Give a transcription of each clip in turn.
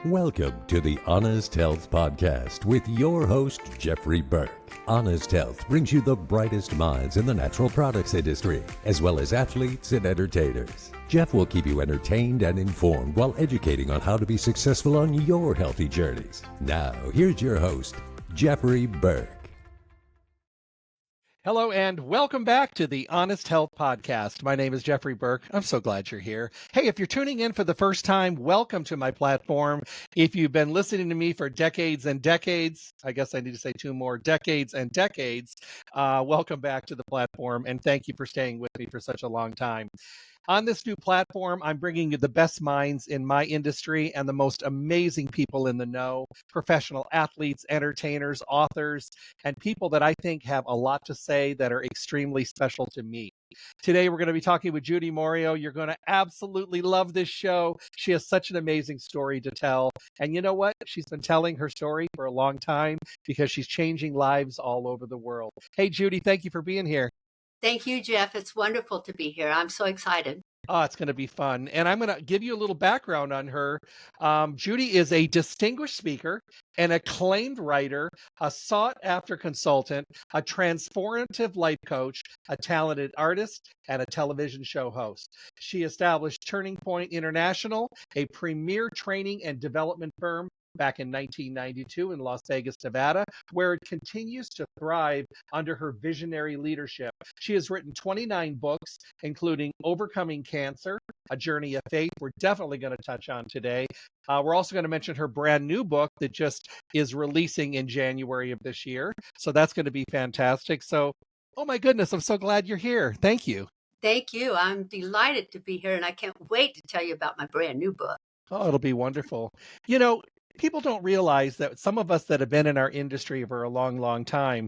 Welcome to the Honest Health Podcast with your host, Jeffrey Burke. Honest Health brings you the brightest minds in the natural products industry, as well as athletes and entertainers. Jeff will keep you entertained and informed while educating on how to be successful on your healthy journeys. Now, here's your host, Jeffrey Burke. Hello and welcome back to the Honest Health Podcast. My name is Jeffrey Burke. I'm so glad you're here. Hey, if you're tuning in for the first time, welcome to my platform. If you've been listening to me for decades and decades, I guess I need to say two more, decades and decades, welcome back to the platform, and thank you for staying with me for such a long time. On this new platform, I'm bringing you the best minds in my industry and the most amazing people in the know, professional athletes, entertainers, authors, and people that I think have a lot to say that are extremely special to me. Today, we're going to be talking with Judi Moreo. You're going to absolutely love this show. She has such an amazing story to tell. And you know what? She's been telling her story for a long time because she's changing lives all over the world. Hey, Judi, thank you for being here. Thank you, Jeff. It's wonderful to be here. I'm so excited. Oh, it's going to be fun. And I'm going to give you a little background on her. Judi is a distinguished speaker, an acclaimed writer, a sought-after consultant, a transformative life coach, a talented artist, and a television show host. She established Turning Point International, a premier training and development firm, back in 1992 in Las Vegas, Nevada, where it continues to thrive under her visionary leadership. She has written 29 books, including Overcoming Cancer, A Journey of Faith, we're definitely going to touch on today. We're also going to mention her brand new book that just is releasing in January of this year. So that's going to be fantastic. So, oh my goodness, I'm so glad you're here. Thank you. Thank you. I'm delighted to be here, and I can't wait to tell you about my brand new book. Oh, it'll be wonderful. You know, people don't realize that some of us that have been in our industry for a long, long time,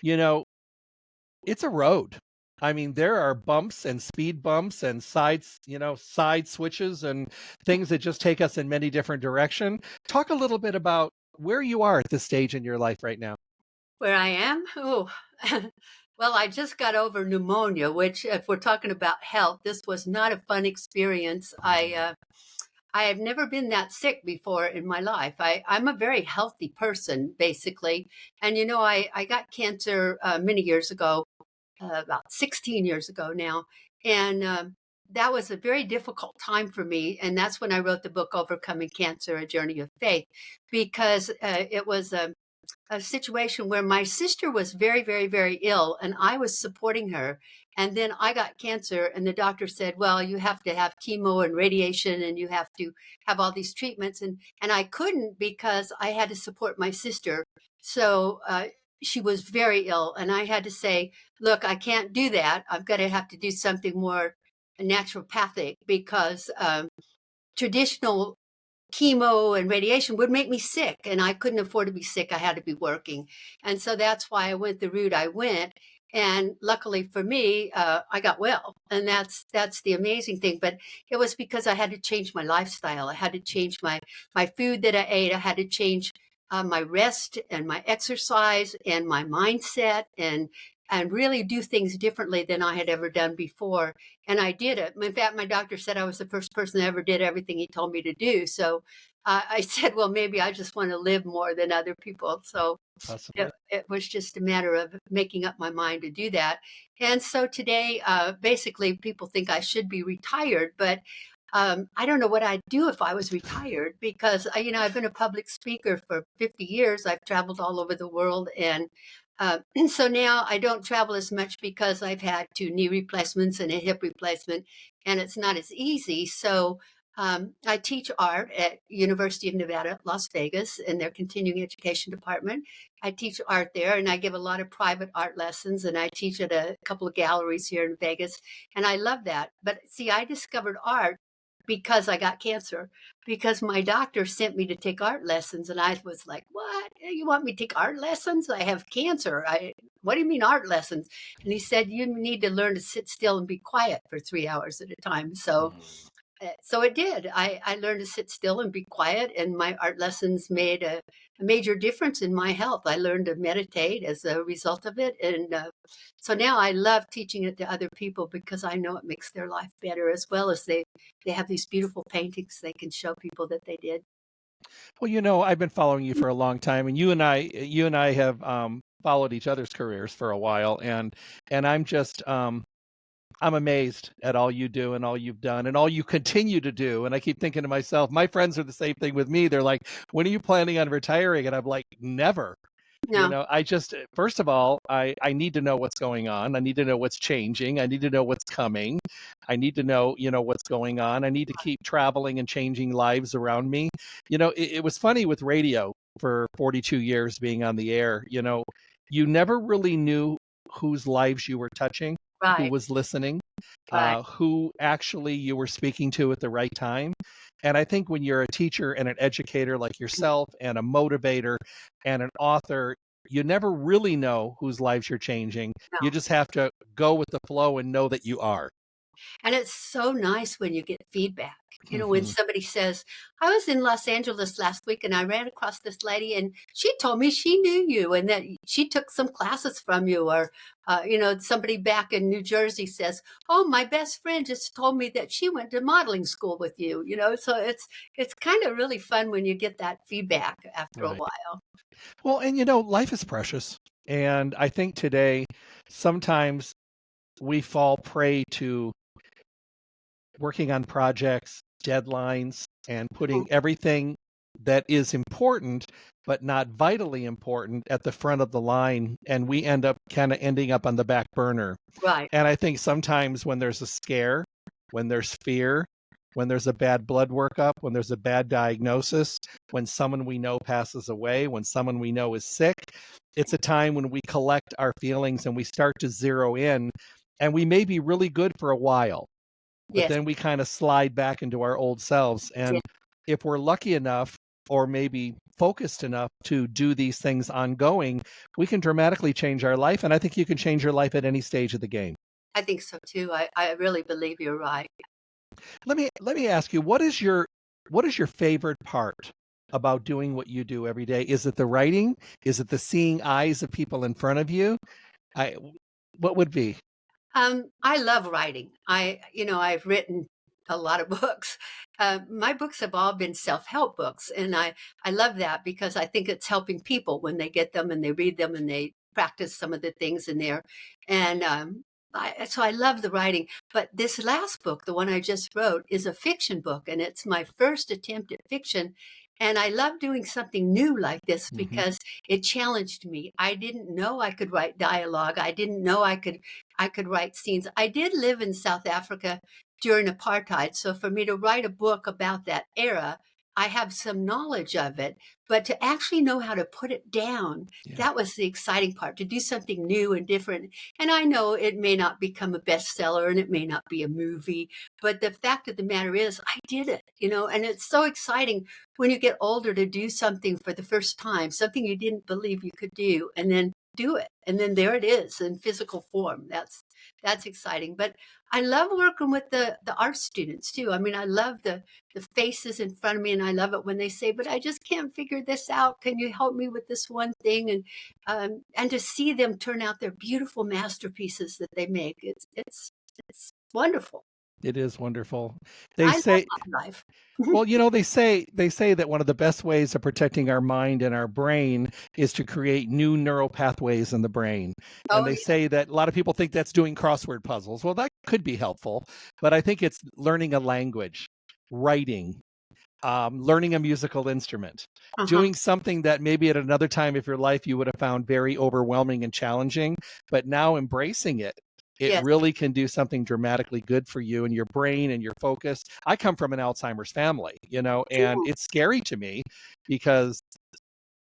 you know, it's a road. I mean, there are bumps and speed bumps and sides, side switches and things that just take us in many different directions. Talk a little bit about where you are at this stage in your life right now. Where I am? Oh, well, I just got over pneumonia, which, if we're talking about health, this was not a fun experience. I have never been that sick before in my life. I'm a very healthy person, basically. And, I got cancer many years ago, about 16 years ago now. And that was a very difficult time for me. And that's when I wrote the book, Overcoming Cancer, A Journey of Faith, because it was a situation where my sister was very, very, very ill, and I was supporting her. And then I got cancer, and the doctor said, well, you have to have chemo and radiation, and you have to have all these treatments. And I couldn't because I had to support my sister. So she was very ill, and I had to say, look, I can't do that. I've got to have to do something more naturopathic, because traditional chemo and radiation would make me sick, and I couldn't afford to be sick. I had to be working. And so that's why I went the route I went. And luckily for me, I got well. And that's the amazing thing. But it was because I had to change my lifestyle. I had to change my food that I ate. I had to change my rest and my exercise and my mindset, and really do things differently than I had ever done before. And I did it. In fact, my doctor said I was the first person that ever did everything he told me to do. So I said, well, maybe I just want to live more than other people. So it was just a matter of making up my mind to do that. And so today, basically, people think I should be retired, but I don't know what I'd do if I was retired, because I've been a public speaker for 50 years. I've traveled all over the world, and so now I don't travel as much because I've had 2 knee replacements and a hip replacement, and it's not as easy. So I teach art at University of Nevada, Las Vegas, in their continuing education department. I teach art there, and I give a lot of private art lessons, and I teach at a couple of galleries here in Vegas, and I love that. But see, I discovered art because I got cancer, because my doctor sent me to take art lessons. And I was like, what? You want me to take art lessons? I have cancer. What do you mean art lessons? And he said, you need to learn to sit still and be quiet for 3 hours at a time. So it did. I learned to sit still and be quiet, and my art lessons made a major difference in my health. I learned to meditate as a result of it. And so now I love teaching it to other people, because I know it makes their life better, as well as they have these beautiful paintings they can show people that they did. Well, I've been following you for a long time, and you and I have followed each other's careers for a while, and I'm amazed at all you do and all you've done and all you continue to do. And I keep thinking to myself, my friends are the same thing with me. They're like, when are you planning on retiring? And I'm like, never. No, I just, first of all, I need to know what's going on. I need to know what's changing. I need to know what's coming. I need to know, what's going on. I need to keep traveling and changing lives around me. It was funny with radio for 42 years being on the air. You never really knew whose lives you were touching, who right, was listening, right. who actually you were speaking to at the right time. And I think when you're a teacher and an educator like yourself and a motivator and an author, you never really know whose lives you're changing. You No. just have to go with the flow and know that you are. And it's so nice when you get feedback. When Hmm. somebody says, I was in Los Angeles last week and I ran across this lady and she told me she knew you and that she took some classes from you. Or, somebody back in New Jersey says, oh, my best friend just told me that she went to modeling school with you. So it's kind of really fun when you get that feedback after a Right. while. Well, and life is precious. And I think today, sometimes we fall prey to working on projects, deadlines, and Mhm. putting everything that is important but not vitally important at the front of the line, and we end up kind of ending up on the back burner. Right. And I think sometimes when there's a scare, when there's fear, when there's a bad blood workup, when there's a bad diagnosis, when someone we know passes away, when someone we know is sick, it's a time when we collect our feelings and we start to zero in, and we may be really good for a while, but Yes. then we kind of slide back into our old selves. Yes. And if we're lucky enough or maybe focused enough to do these things ongoing, we can dramatically change our life. And I think you can change your life at any stage of the game. I think so too. I really believe you're right. Let me ask you, what is your favorite part about doing what you do every day? Is it the writing? Is it the seeing eyes of people in front of you? I what would be? I love writing. I've written a lot of books. My books have all been self-help books, and I love that because I think it's helping people when they get them and they read them and they practice some of the things in there. And so I love the writing. But this last book, the one I just wrote, is a fiction book, and it's my first attempt at fiction. And I love doing something new like this Hmm. because it challenged me. I didn't know I could write dialogue. I didn't know I could write scenes. I did live in South Africa during apartheid. So for me to write a book about that era, I have some knowledge of it, but to actually know how to put it down, Yeah. that was the exciting part, to do something new and different. And I know it may not become a bestseller and it may not be a movie, but the fact of the matter is I did it, and it's so exciting when you get older to do something for the first time, something you didn't believe you could do, and then do it, and then there it is in physical form. That's exciting. But I love working with the art students too. I mean, I love the faces in front of me, and I love it when they say, but I just can't figure this out, can you help me with this one thing? And to see them turn out their beautiful masterpieces that they make, it's wonderful. It is wonderful. They I love say my life. Well, they say that one of the best ways of protecting our mind and our brain is to create new neural pathways in the brain. And Oh they yeah. say that a lot of people think that's doing crossword puzzles. Well, that could be helpful, but I think it's learning a language, writing, learning a musical instrument, Uh-huh. doing something that maybe at another time of your life you would have found very overwhelming and challenging, but now embracing it. It Yes. really can do something dramatically good for you and your brain and your focus. I come from an Alzheimer's family, and Mhm. it's scary to me because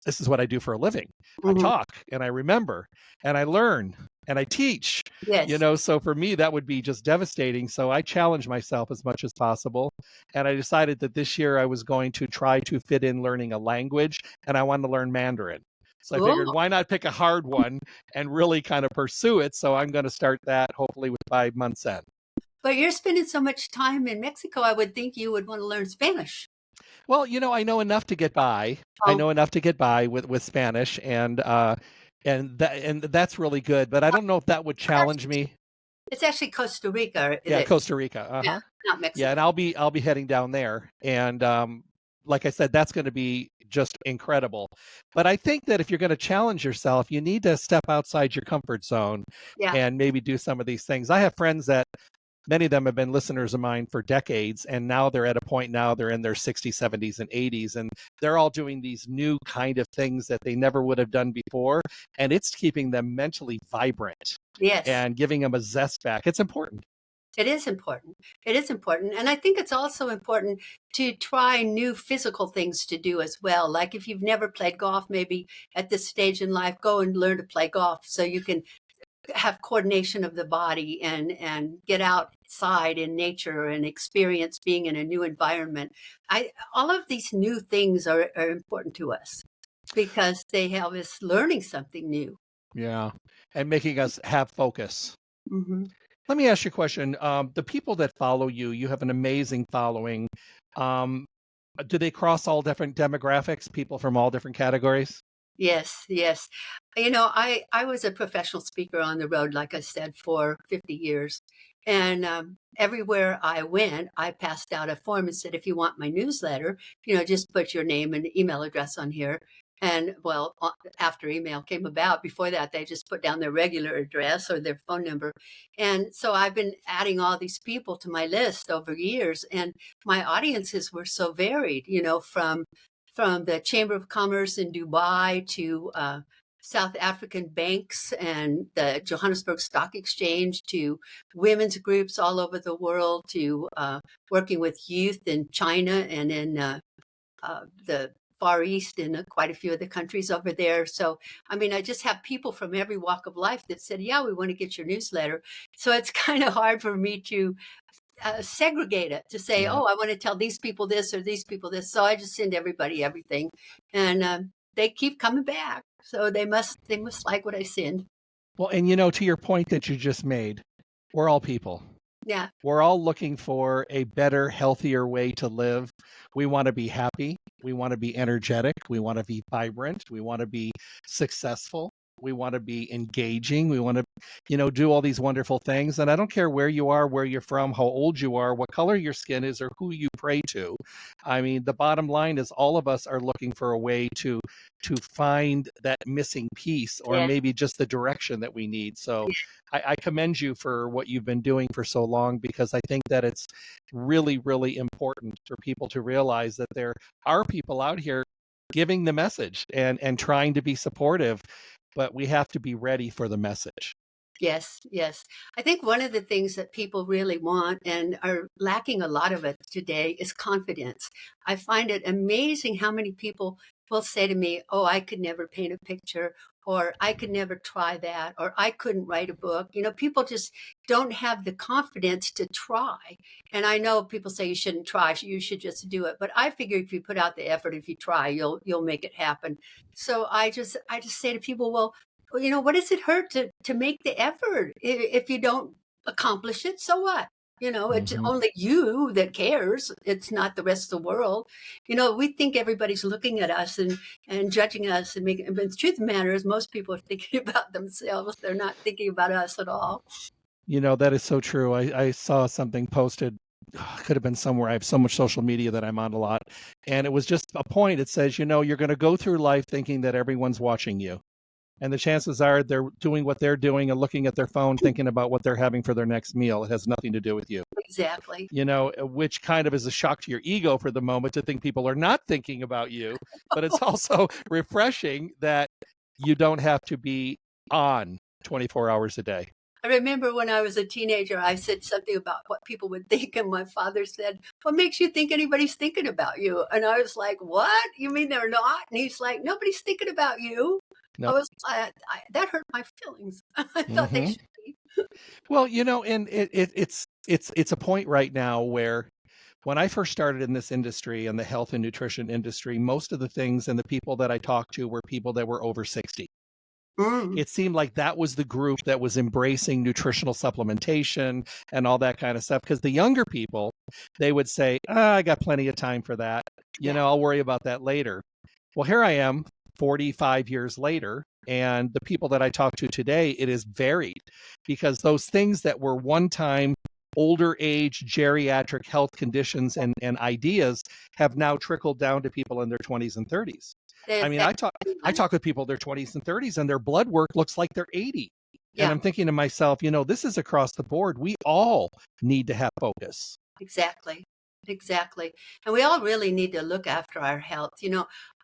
this is what I do for a living. I Mhm. talk and I remember and I learn and I teach, Yes. so for me, that would be just devastating. So I challenge myself as much as possible. And I decided that this year I was going to try to fit in learning a language and I wanted to learn Mandarin. So I figured, Oh, why not pick a hard one and really kind of pursue it? So I'm going to start that hopefully with 5 months in. but you're spending so much time in Mexico, I would think you would want to learn Spanish. Well, I know enough to get by. I Oh, know enough to get by with Spanish, and that's really good. But I don't know if that would challenge me. it's actually Costa Rica Yeah, that, Costa Rica. yeah, Uh-huh. not Yeah, Mexico. and I'll be heading down there, and like I said, that's going to be just incredible. But I think that if you're going to challenge yourself, you need to step outside your comfort zone Yeah. and maybe do some of these things. I have friends that many of them have been listeners of mine for decades, and now they're at a point now they're in their 60s, 70s, and 80s, and they're all doing these new kind of things that they never would have done before, and it's keeping them mentally vibrant Yes. and giving them a zest back. It's important. It is important. It is important. And I think it's also important to try new physical things to do as well. Like if you've never played golf, maybe at this stage in life, go and learn to play golf so you can have coordination of the body and get outside in nature and experience being in a new environment. All of these new things are important to us because they have us learning something new. Yeah. And making us have focus. Mm-hmm. Let me ask you a question. The people that follow you, you have an amazing following. Do they cross all different demographics, people from all different categories? Yes, yes. I was a professional speaker on the road, like I said, for 50 years. And everywhere I went, I passed out a form and said, if you want my newsletter, just put your name and email address on here. And well, after email came about, before that, they just put down their regular address or their phone number. And so I've been adding all these people to my list over years. And my audiences were so varied, from the Chamber of Commerce in Dubai to South African banks and the Johannesburg Stock Exchange to women's groups all over the world to working with youth in China and in the Far East in quite a few of the countries over there. So, I just have people from every walk of life that said, yeah, we want to get your newsletter. So it's kind of hard for me to segregate it to say, oh, I want to tell these people this or these people this. So I just send everybody everything, and they keep coming back. So they must like what I send. Well, and to your point that you just made, we're all people. Yeah. We're all looking for a better, healthier way to live. We want to be happy. We want to be energetic. We want to be vibrant. We want to be successful. We want to be engaging. We want to, do all these wonderful things. And I don't care where you are, where you're from, how old you are, what color your skin is, or who you pray to. The bottom line is all of us are looking for a way to find that missing piece or maybe just the direction that we need. So I commend you for what you've been doing for so long, because I think that it's really, really important for people to realize that there are people out here giving the message and trying to be supportive, but we have to be ready for the message. Yes, yes. I think one of the things that people really want and are lacking a lot of it today is confidence. I find it amazing how many people will say to me, oh, I could never paint a picture, or I could never try that, or I couldn't write a book. People just don't have the confidence to try. And I know people say you shouldn't try, you should just do it. But I figure if you put out the effort, if you try, you'll make it happen. So I just say to people, well, what does it hurt to make the effort? If you don't accomplish it, so what? It's only you that cares. It's not the rest of the world. We think everybody's looking at us and judging us but the truth of the matter is most people are thinking about themselves. They're not thinking about us at all. That is so true. I saw something posted. Could have been somewhere. I have so much social media that I'm on a lot. And it was just a point. It says, you're going to go through life thinking that everyone's watching you. And the chances are they're doing what they're doing and looking at their phone, thinking about what they're having for their next meal. It has nothing to do with you. Exactly. Which kind of is a shock to your ego for the moment to think people are not thinking about you. But it's also refreshing that you don't have to be on 24 hours a day. I remember when I was a teenager, I said something about what people would think. And my father said, what makes you think anybody's thinking about you? And I was like, what? You mean they're not? And he's like, nobody's thinking about you. Nope. That hurt my feelings. I thought they should be. Well, and it's a point right now where when I first started in this industry, in the health and nutrition industry, most of the things and the people that I talked to were people that were over 60. It seemed like that was the group that was embracing nutritional supplementation and all that kind of stuff. Because the younger people, they would say, I got plenty of time for that. I'll worry about that later. Well, here I am 45 years later, and the people that I talk to today, it is varied, because those things that were one time older age geriatric health conditions and ideas have now trickled down to people in their 20s and 30s. They I mean, affect I everyone. talk with people in their 20s and 30s, and their blood work looks like they're 80. And Yeah, I'm thinking to myself, this is across the board. We all need to have focus. exactly. Exactly. And we all really need to look after our health.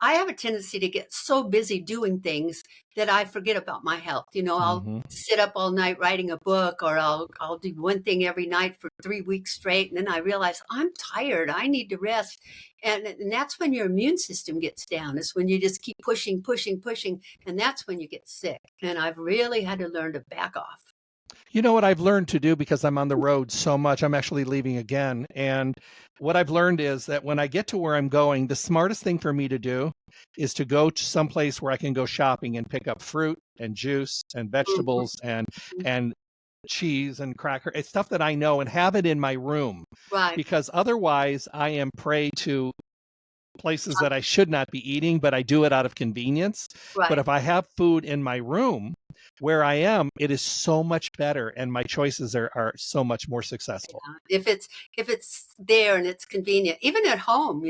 I have a tendency to get so busy doing things that I forget about my health. I'll Hmm. sit up all night writing a book, or I'll do one thing every night for 3 weeks straight, and then I realize I'm tired. I need to rest. And that's when your immune system gets down. Is when you just keep pushing, pushing, pushing, and that's when you get sick. And I've really had to learn to back off. You know what I've learned to do, because I'm on the road so much, I'm actually leaving again. And what I've learned is that when I get to where I'm going, the smartest thing for me to do is to go to some place where I can go shopping and pick up fruit and juice and Mhm. vegetables and cheese and cracker. It's stuff that I know, and have it in my room, Right, because otherwise I am prey to places that I should not be eating, but I do it out of convenience. But right. if I have food in my room where I am, it is so much better, and my choices are so much more successful. If it's there and it's convenient, even at home,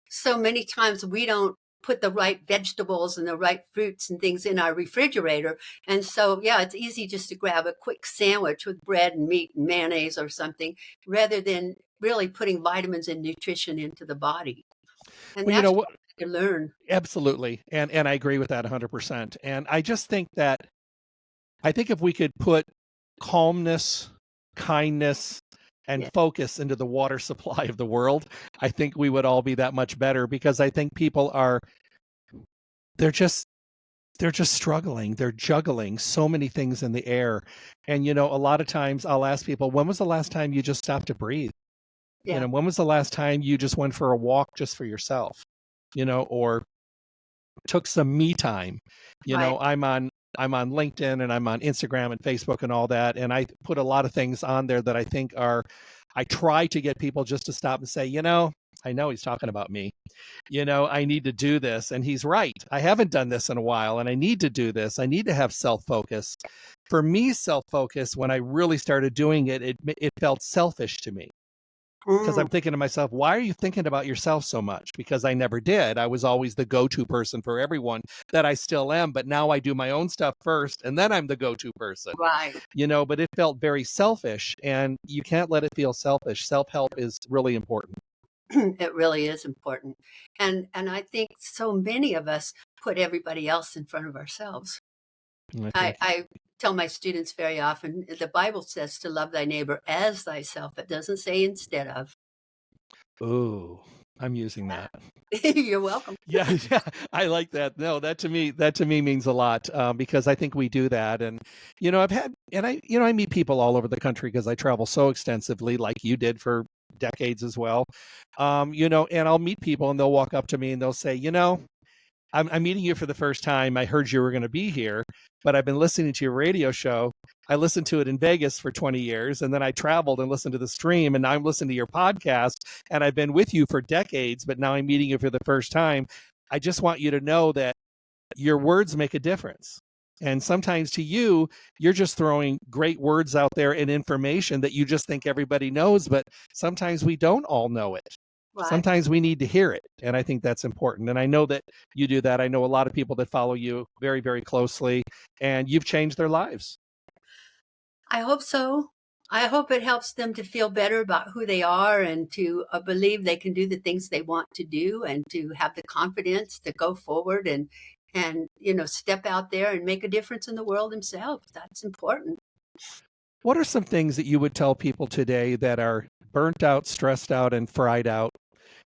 so many times we don't put the right vegetables and the right fruits and things in our refrigerator. And so, yeah, it's easy just to grab a quick sandwich with bread and meat and mayonnaise or something, rather than really putting vitamins and nutrition into the body. And Well, you that's know what what? you learn. Absolutely. And I agree with that 100%. And I just think that I think if we could put calmness, kindness, and Yeah. focus into the water supply of the world, I think we would all be that much better, because I think people they're just they're just struggling. They're juggling so many things in the air. And a lot of times I'll ask people, when was the last time you just stopped to breathe? Yeah. When was the last time you just went for a walk just for yourself? Or took some me time. Right. I'm on LinkedIn, and I'm on Instagram and Facebook and all that, and I put a lot of things on there that I think I try to get people just to stop and say, I know he's talking about me. I need to do this, and he's right. I haven't done this in a while, and I need to do this. I need to have self-focus. For me, self-focus, when I really started doing it, it felt selfish to me, because Mm, I'm thinking to myself, why are you thinking about yourself so much? Because I never did. I was always the go-to person for everyone, that I still am. But now I do my own stuff first, and then I'm the go-to person, right. but it felt very selfish, and you can't let it feel selfish. Self-help is really important. It really is important. And I think so many of us put everybody else in front of ourselves. And I I, think, I tell my students very often, the Bible says to love thy neighbor as thyself. It doesn't say instead of. ooh, I'm using that. You're welcome. Yeah, yeah, I like that. No, that to me means a lot, because I think we do that. And I've had, and I meet people all over the country, because I travel so extensively, like you did for decades as well. And I'll meet people, and they'll walk up to me and they'll say, I'm meeting you for the first time. I heard you were going to be here, but I've been listening to your radio show. I listened to it in Vegas for 20 years, and then I traveled and listened to the stream, and now I'm listening to your podcast, and I've been with you for decades, but now I'm meeting you for the first time. I just want you to know that your words make a difference. And sometimes to you, you're just throwing great words out there and information that you just think everybody knows, but sometimes we don't all know it. Right. Sometimes we need to hear it. And I think that's important. And I know that you do that. I know a lot of people that follow you very, very closely, and you've changed their lives. I hope so. I hope it helps them to feel better about who they are, and to believe they can do the things they want to do, and to have the confidence to go forward and step out there and make a difference in the world themselves. That's important. What are some things that you would tell people today that are burnt out, stressed out, and fried out,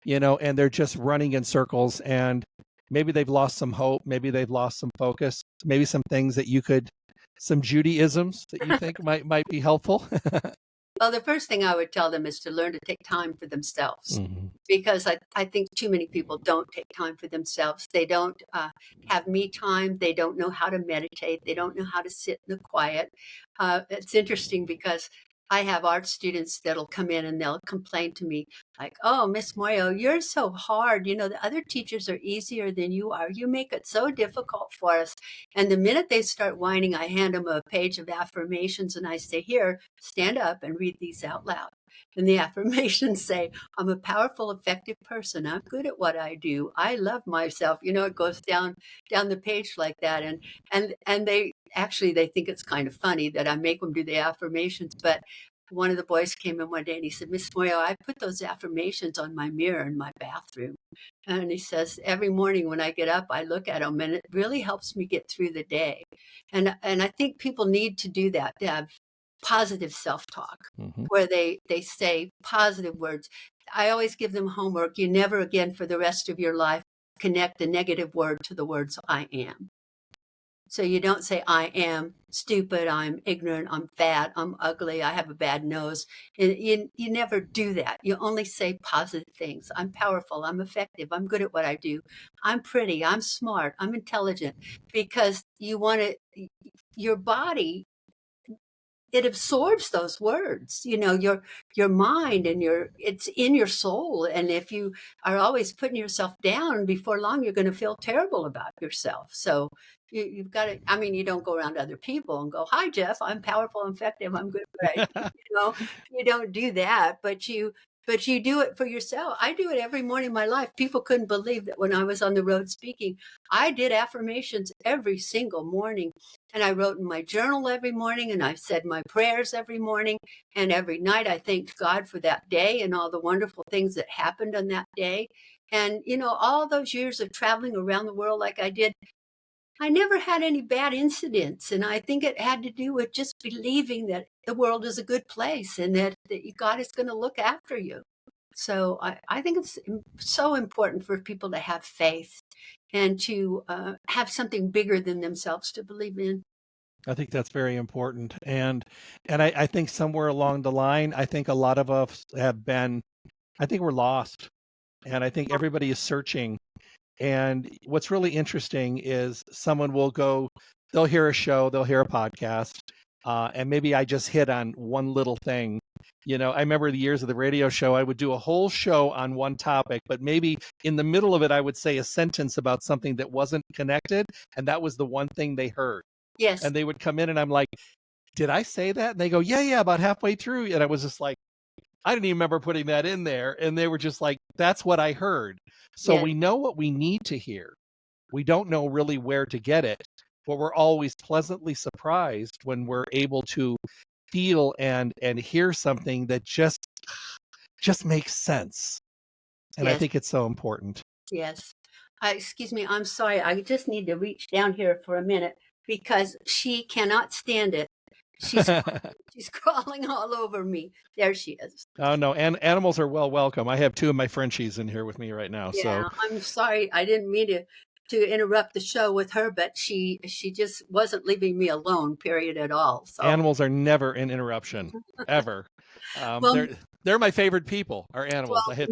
and they're just running in circles, and maybe they've lost some hope, maybe they've lost some focus, maybe some things that some Judaisms that you think might be helpful? Well, the first thing I would tell them is to learn to take time for themselves, Mhm. because I think too many people don't take time for themselves. They don't have me time. They don't know how to meditate. They don't know how to sit in the quiet. It's interesting because I have art students that'll come in and they'll complain to me like, "Oh, Miss Moreo, you're so hard. You know, the other teachers are easier than you are. You make it so difficult for us." And the minute they start whining, I hand them a page of affirmations and I say, "Here, stand up and read these out loud." And the affirmations say, "I'm a powerful, effective person. I'm good at what I do. I love myself." You know, it goes down the page like that. And they actually, they think it's kind of funny that I make them do the affirmations. But one of the boys came in one day and he said, "Miss Moyo, I put those affirmations on my mirror in my bathroom." And he says, "Every morning when I get up, I look at them and it really helps me get through the day." And I think people need to do that, to have positive self-talk where they say positive words. I always give them homework. You never again for the rest of your life connect the negative word to the words "I am." So you don't say, "I am stupid, I'm ignorant, I'm fat, I'm ugly, I have a bad nose." You never do that. You only say positive things. "I'm powerful, I'm effective, I'm good at what I do, I'm pretty, I'm smart, I'm intelligent." Because you want to, your body, it absorbs those words, you know, your mind and it's in your soul. And if you are always putting yourself down, before long you're going to feel terrible about yourself. So you've got to, I mean, you don't go around to other people and go, "Hi, Jeff, I'm powerful, I'm effective, I'm good at what I do." You know, you don't do that, but you do it for yourself. I do it every morning of my life. People couldn't believe that when I was on the road speaking, I did affirmations every single morning. And I wrote in my journal every morning, and I said my prayers every morning. And every night I thanked God for that day and all the wonderful things that happened on that day. And, you know, all those years of traveling around the world like I did, I never had any bad incidents. And I think it had to do with just believing that the world is a good place and that God is going to look after you. So I think it's so important for people to have faith and to have something bigger than themselves to believe in. I think that's very important. And I think somewhere along the line, I think a lot of us have been, I think we're lost. And I think everybody is searching. And what's really interesting is someone will go, they'll hear a show, they'll hear a podcast, and maybe I just hit on one little thing. You know, I remember the years of the radio show, I would do a whole show on one topic, but maybe in the middle of it, I would say a sentence about something that wasn't connected. And that was the one thing they heard. Yes. And they would come in and I'm like, "Did I say that?" And they go, yeah, about halfway through. And I was just like, I didn't even remember putting that in there. And they were just like, "That's what I heard." So Yes. we know what we need to hear. We don't know really where to get it, but we're always pleasantly surprised when we're able to feel and hear something that just makes sense. And I Yes. think it's so important. Yes. Excuse me. I'm sorry. I just need to reach down here for a minute because she cannot stand it. She's she's crawling all over me. There she is. Oh no, and animals are welcome. I have two of my Frenchies in here with me right now. Yeah, So I'm sorry. I didn't mean to interrupt the show with her, but she just wasn't leaving me alone, period, at all. So, animals are never an interruption, ever. well, They're my favorite people. Are animals? I hit.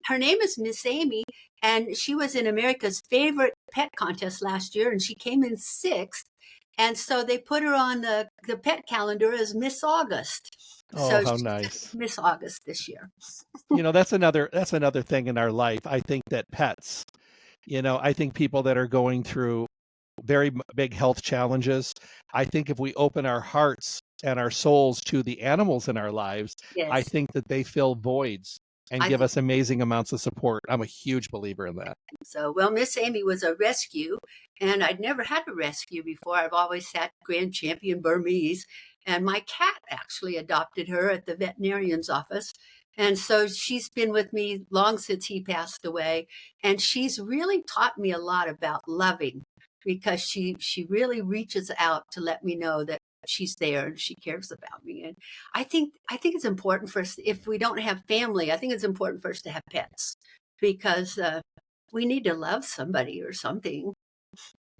her name is Miss Amy, and she was in America's favorite pet contest last year, and she came in 6th. And so they put her on the pet calendar as Miss August. Oh, So how she's nice. Miss August this year. You know, that's another thing in our life. I think that pets, you know, I think people that are going through very big health challenges, I think if we open our hearts and our souls to the animals in our lives, I Yes. think that they fill voids and I give think us amazing amounts of support. I'm a huge believer in that. so. Well, Miss Amy was a rescue, and I'd never had a rescue before. I've always had Grand Champion Burmese, and my cat actually adopted her at the veterinarian's office. And so she's been with me long since he passed away, and she's really taught me a lot about loving because she really reaches out to let me know that she's there and she cares about me. And I think it's important for us, if we don't have family, I think it's important for us to have pets because we need to love somebody or something.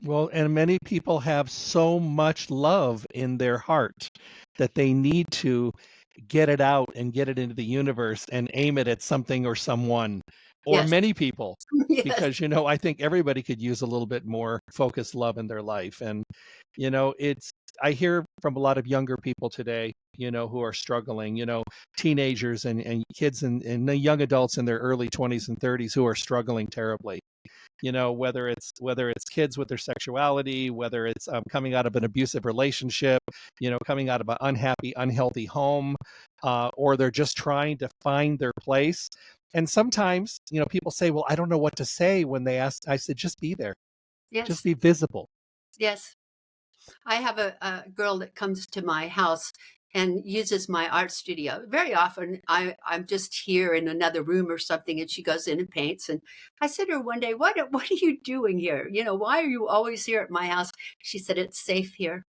Well, and many people have so much love in their heart that they need to get it out and get it into the universe and aim it at something or someone or Yes. many people. Yes. Because, you know, I think everybody could use a little bit more focused love in their life. And, you know, I hear from a lot of younger people today, who are struggling, teenagers and kids and the young adults in their early 20s and 30s who are struggling terribly. Whether it's kids with their sexuality, whether it's coming out of an abusive relationship, coming out of an unhappy, unhealthy home, or they're just trying to find their place. And sometimes, people say, well, I don't know what to say when they ask. I said, just be there. Yes. Just be visible. Yes. I have a girl that comes to my house and uses my art studio. Very often I'm just here in another room or something, and she goes in and paints. And I said to her one day, what are you doing here? Why are you always here at my house? She said, it's safe here.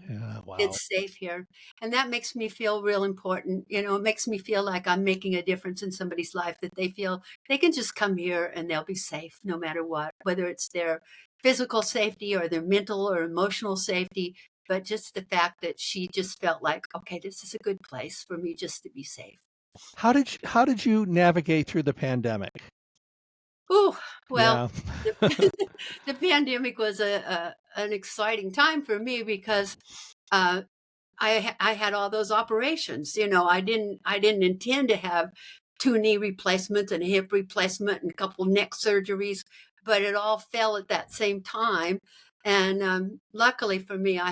Yeah, wow. It's safe here. And that makes me feel real important. It makes me feel like I'm making a difference in somebody's life, that they feel they can just come here and they'll be safe no matter what, whether it's their physical safety or their mental or emotional safety. But just the fact that she just felt like, okay, this is a good place for me just to be safe. How did you navigate through the pandemic? Oh, well, Yeah. the pandemic was an exciting time for me because I had all those operations. I didn't intend to have 2 knee replacements and a hip replacement and a couple neck surgeries, but it all fell at that same time. And luckily for me, I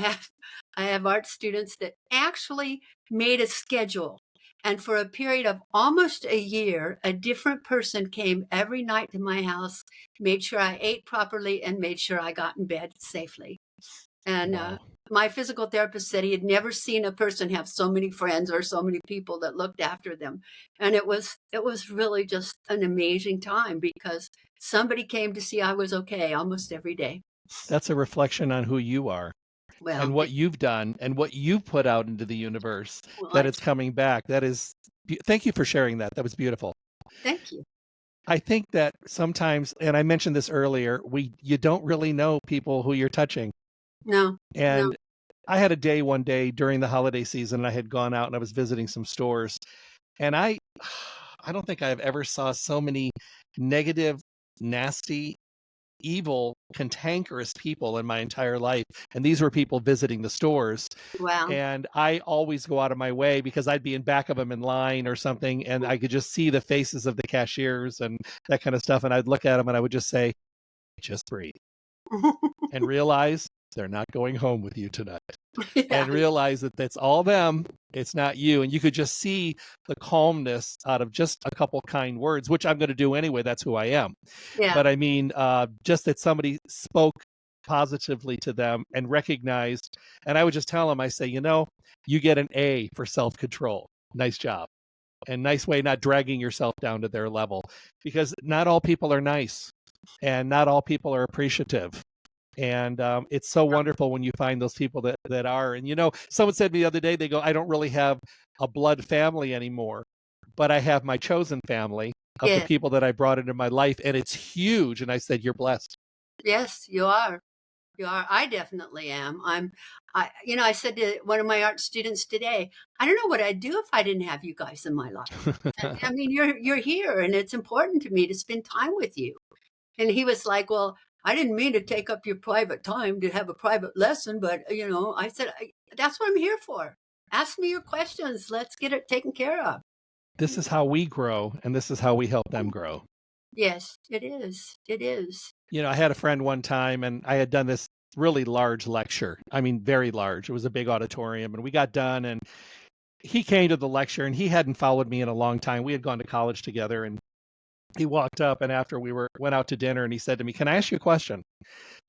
have art students that actually made a schedule. And for a period of almost a year, a different person came every night to my house, made sure I ate properly, and made sure I got in bed safely. And Wow. my physical therapist said he had never seen a person have so many friends or so many people that looked after them. And it was really just an amazing time because somebody came to see I was okay almost every day. That's a reflection on who you are Well, and what you've done and what you've put out into the universe, well, that it's coming back. Thank you for sharing that. That was beautiful. thank you. I think that sometimes, and I mentioned this earlier, you don't really know people who you're touching. No. And I had a day one day during the holiday season, and I had gone out and I was visiting some stores, and I don't think I've ever saw so many negative, nasty, evil, cantankerous people in my entire life. And these were people visiting the stores. Wow. And I always go out of my way because I'd be in back of them in line or something, and I could just see the faces of the cashiers and that kind of stuff. And I'd look at them and I would just say, just breathe and realize they're not going home with you tonight. Yeah. And realize that that's all them. It's not you. And you could just see the calmness out of just a couple kind words, which I'm going to do anyway. That's who I am. Yeah. But I mean, just that somebody spoke positively to them and recognized. And I would just tell them, I say, you get an A for self-control. Nice job. And nice way not dragging yourself down to their level, because not all people are nice and not all people are appreciative. And it's so wonderful when you find those people that are. And, someone said to me the other day, they go, I don't really have a blood family anymore, but I have my chosen family of the people that I brought into my life. And it's huge. And I said, you're blessed. Yes, you are. You are. I definitely am. I said to one of my art students today, I don't know what I'd do if I didn't have you guys in my life. I mean, you're here, and it's important to me to spend time with you. And he was like, well, I didn't mean to take up your private time to have a private lesson, but, I said, that's what I'm here for. Ask me your questions. Let's get it taken care of. This is how we grow, and this is how we help them grow. Yes, it is. It is. I had a friend one time, and I had done this really large lecture. I mean, very large. It was a big auditorium, and we got done, and he came to the lecture, and he hadn't followed me in a long time. We had gone to college together, and he walked up, and after we went out to dinner, and he said to me, can I ask you a question?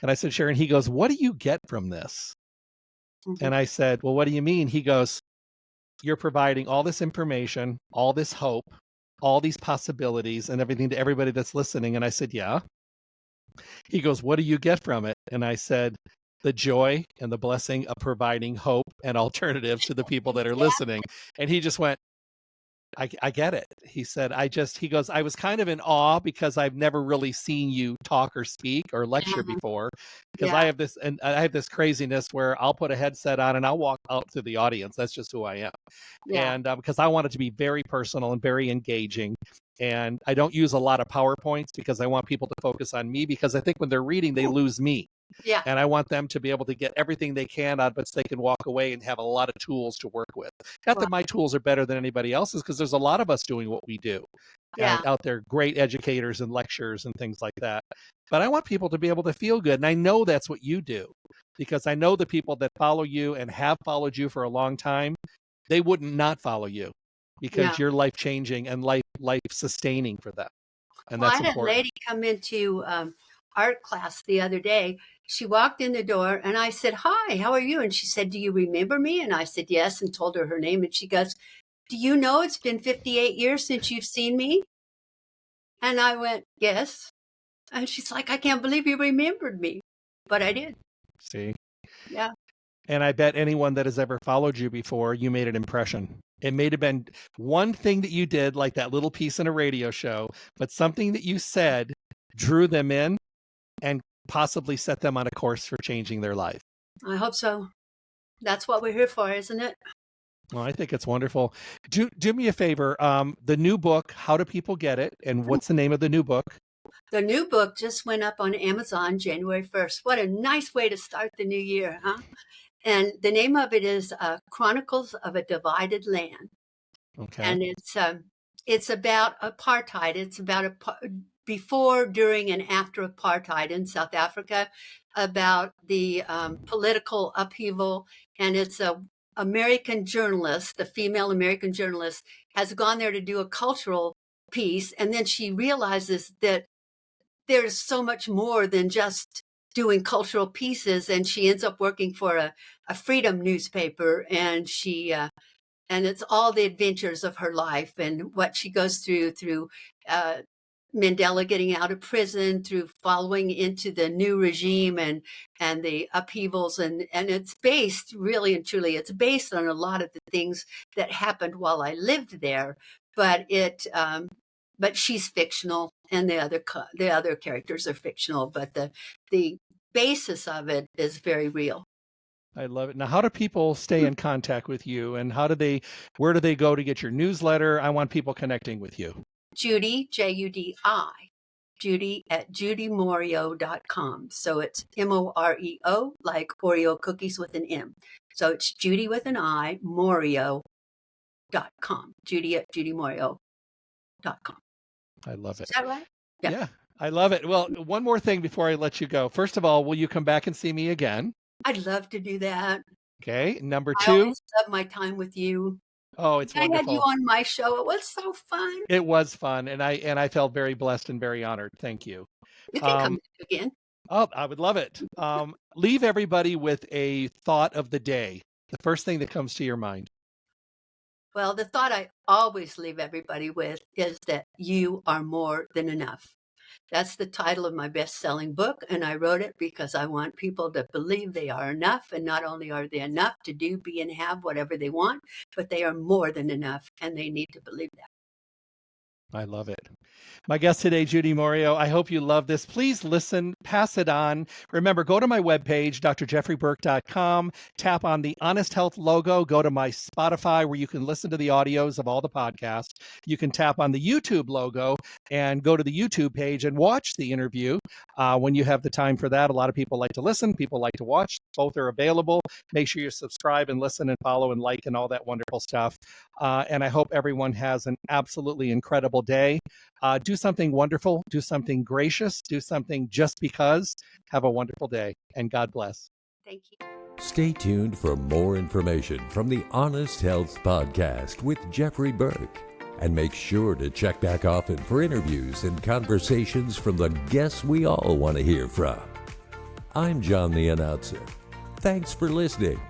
And I said, sure. And he goes, what do you get from this? Mm-hmm. And I said, well, what do you mean? He goes, you're providing all this information, all this hope, all these possibilities and everything to everybody that's listening. And I said, yeah. He goes, what do you get from it? And I said, the joy and the blessing of providing hope and alternative to the people that are listening. And he just went, I get it. He said, he goes, I was kind of in awe because I've never really seen you talk or speak or lecture before, because I have this craziness where I'll put a headset on and I'll walk out to the audience. That's just who I am. Yeah. And because I want it to be very personal and very engaging. And I don't use a lot of PowerPoints because I want people to focus on me, because I think when they're reading, they lose me. Yeah. And I want them to be able to get everything they can out of it so they can walk away and have a lot of tools to work with. Not that my tools are better than anybody else's, because there's a lot of us doing what we do. Yeah. And out there, great educators and lecturers and things like that. But I want people to be able to feel good. And I know that's what you do, because I know the people that follow you and have followed you for a long time, they wouldn't not follow you, because you're life changing and life sustaining for them. And that's I had important. a lady come into art class the other day. She walked in the door and I said, "Hi, how are you?" And she said, "Do you remember me?" And I said, "Yes," and told her her name. And she goes, "Do you know it's been 58 years since you've seen me?" And I went, "Yes." And she's like, "I can't believe you remembered me." But I did. See? Yeah. And I bet anyone that has ever followed you before, you made an impression. It may have been one thing that you did, like that little piece in a radio show, but something that you said drew them in and possibly set them on a course for changing their life. I hope so. That's what we're here for, isn't it? Well, I think it's wonderful. Do me a favor. The new book, how do people get it? And what's the name of the new book? The new book just went up on Amazon January 1st. What a nice way to start the new year, huh? And the name of it is Chronicles of a Divided Land. Okay. And it's about apartheid. It's about before, during, and after apartheid in South Africa, about the political upheaval. And it's a American journalist, the female American journalist, has gone there to do a cultural piece. And then she realizes that there's so much more than just doing cultural pieces. And she ends up working for a freedom newspaper. And she and it's all the adventures of her life and what she goes through Mandela getting out of prison, through following into the new regime and the upheavals. And it's based, really and truly, it's based on a lot of the things that happened while I lived there. But but she's fictional, and the other characters are fictional. But the basis of it is very real. I love it. Now, how do people stay in contact with you, and where do they go to get your newsletter? I want people connecting with you. Judi, Judi, Judi at judimoreo.com. So it's Moreo, like Oreo cookies with an M. So it's Judi with an I, Moreo.com. Judi at judimoreo.com. I love it. Is that right? Yeah, I love it. Well, one more thing before I let you go. First of all, will you come back and see me again? I'd love to do that. Okay. Number I 2. always love my time with you. Oh, it's wonderful. I had you on my show. It was so fun. It was fun, and I felt very blessed and very honored. Thank you. You can come back again. Oh, I would love it. Leave everybody with a thought of the day. The first thing that comes to your mind. Well, the thought I always leave everybody with is that you are more than enough. That's the title of my best-selling book, and I wrote it because I want people to believe they are enough, and not only are they enough to do, be, and have whatever they want, but they are more than enough, and they need to believe that. I love it. My guest today, Judi Moreo. I hope you love this. Please listen, pass it on. Remember, go to my webpage, drjeffreyburke.com, tap on the Honest Health logo, go to my Spotify where you can listen to the audios of all the podcasts. You can tap on the YouTube logo and go to the YouTube page and watch the interview when you have the time for that. A lot of people like to listen, people like to watch. Both are available. Make sure you subscribe and listen and follow and like and all that wonderful stuff. And I hope everyone has an absolutely incredible day. Do something wonderful, do something gracious, do something just because. Have a wonderful day, and God bless. Thank you. Stay tuned for more information from the Honest Health Podcast with Jeffrey Burke. And make sure to check back often for interviews and conversations from the guests we all want to hear from. I'm John the Announcer. Thanks for listening.